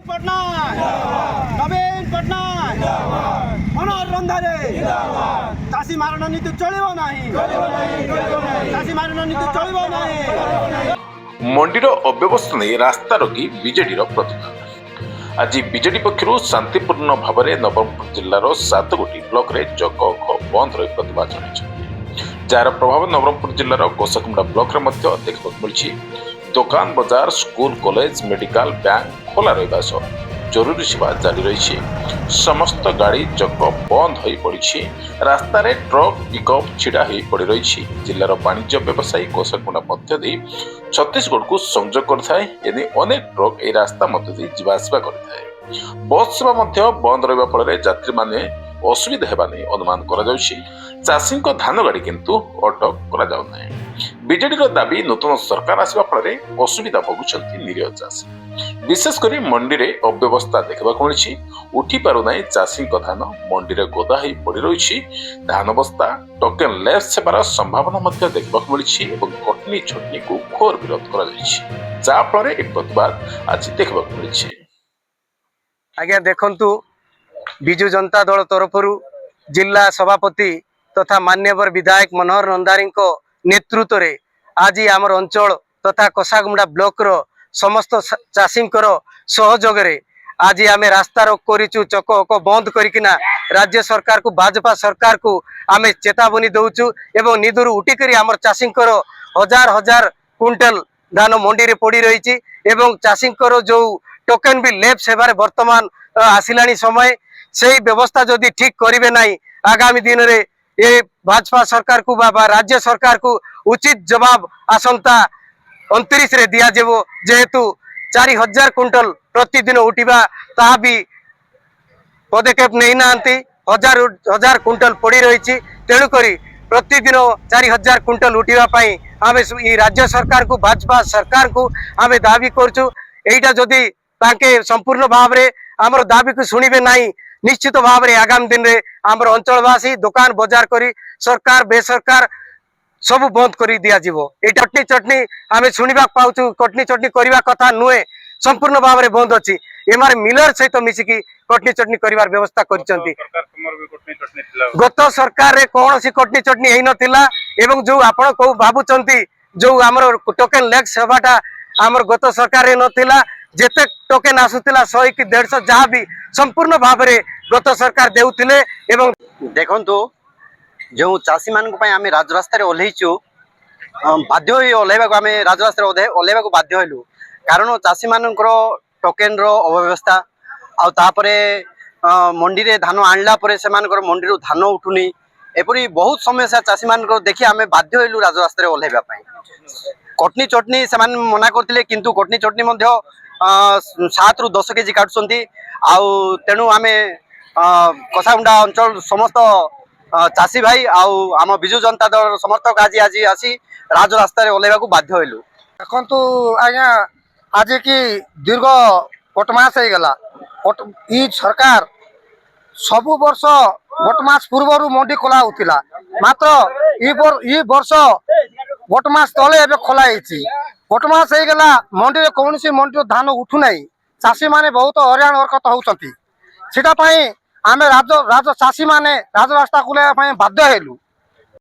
पटनायक नवीन पटनायक मनोहर रंधारे चाषी मारण नीति चलिबो नाही चाषी मारण नीति चलिबो नाही। मंडीर अव्यवस्था नहीं रास्ता रोकी बीजेडी प्रतिबाद। आज बीजेडी पक्षर शांतिपूर्ण भाव में नवरंगपुर जिलार 7 गोटी ब्लॉक रे जग बंद रही प्रतिबाद जन जार प्रभाव नवरंगपुर जिलार गोसाकुंडा ब्लॉक रे देखा मिली दुकान बजार स्कूल कॉलेज मेडिकल बैंक खोला रहा सह जरूरी सेवा जारी रही। समस्त गाड़ी जग बंद हो पड़ी रास्तार ट्रक पिकअप छिड़ा हो पड़ रही। जिलार वाणिज्य व्यवसायी गोसाकुंडा मध्य छत्तीसगढ़ को संजोग करथाय एने अनेक ट्रक ए रास्ता मध्य जीवासवा करथाय। बस सेवा मध्य बंद रहा फल यात्री माने असुविधा हेबा नै अनुमान करा जाउछि। चाषी धान गाड़ी किंतु अटक करा जाउ नै। बीजेडी दाबी नूतन सरकार आसवा फल असुविधा भोगुछंती निरीह चाषी। विशेषकर मंडी रे अव्यवस्था देखा मिली उठी पारु नाही चाषी धान मंडी रे गोदा हो पड़ रही। धान बस्ता टोकेन लेस सेवार संभावना देखा मिली और कटनी छटनी को घोर विरोध करा फल प्रतिबाद आज देखा मिली। आज्ञा देखंतु विजु जनता दल तरफ जिला सभापति तथा मान्यवर विधायक मनोहर रंधारी नेतृत्व रे आज आमर अंचल तथा कोसागुमड़ा ब्लॉक रो समस्त चाषी सहयोग रे आज आम रास्ता रोक करिचु चक बंद करिकिना राज्य सरकार को भाजपा सरकार को आम चेतावनी दउचु एवं निदुर उठिकरी आमर चाषी हजार हजार क्विंटल धान मंडी रे पड़ी रही एवं चाषी जो टोकन भी लेप सेवारे वर्तमान आसिलानी समय से व्यवस्था जदि ठीक करेंगे ना आगामी दिन रे ये भाजपा सरकार को बा राज्य सरकार को उचित जवाब आसंता 29 रे दिया जेबो जेहेतु 4000 क्विंटल प्रतिदिन उठिबा ता भी पदक्षेप नहीं नांती हजार हजार क्विंटल पड़ी रही तेणु करी प्रतिदिन 4000 क्विंटल उठिबा पई आमे राज्य सरकार को भाजपा सरकार को आमे दाबी करछु। एटा जदि ताके संपूर्ण भाव रे आमर दाबी को सुनिबे नाही निश्चित भाव रे आगामी दिन रे आमर अंचलवासी दुकान बाजार करी सरकार बेसरकार सब बंद करी दिया जीवो। ए चटनी चटनी आमे सुनिबा पाउछु कटनी चटनी करिवा कथा नुए संपूर्ण भाव रे बंद अछि। एमार मिलर सहित मिसिकी कटनी चटनी करिवार व्यवस्था करिसंती। गत सरकार रे कोनोसी कटनी चटनी हेइ नथिला एवं जो आपण को भाबुचंती जो आमर टोकन लेग सेवाटा आमर गत सरकार रे नथिला जेते टोकन आसुतिला 100 कि 150 जहाँ भी संपूर्ण भाव में गत सरकार देउथिले। एवं देखंतु जो चाषी मान आम राजरास्तार ओह्लैचु बाध्य ओह्लैवा आम राजरास्तार ओह्लैवा बाध्य हलु कारण चाषी मान टोकेन अव्यवस्था आउे मंडी रे धान आणला से मंडी धान उठुनी एपरी बहुत समस्या चाषी मान देखी आम बाध्य हलु राजरास्तार ओह्लैवा कटनी चटनी से मना करते किंतु कटनी चटनी 7 ରୁ 10 केजी काटुंट तेणु आम कोसागुंडा अंचल समस्त चाषी भाई आम विजु जनता दल समर्थक आज आज आसी राजरास्तार ओह्लैवा बाध्य हलु। देखु आज्ञा आज की दीर्घ गोटमास हो गला ई सरकार सबु वर्ष गोटमास पूर्व मंडी खोला होता मात्र ई वर्ष गोटमास तले एवं खोला गोटमास हो गला मंडी में कौन सी मंडी धान उठू ना चाषी माने बहुत हरियाण हरकत होती आम चाषी माने राजरास्ता खोल बाध्य हेलु।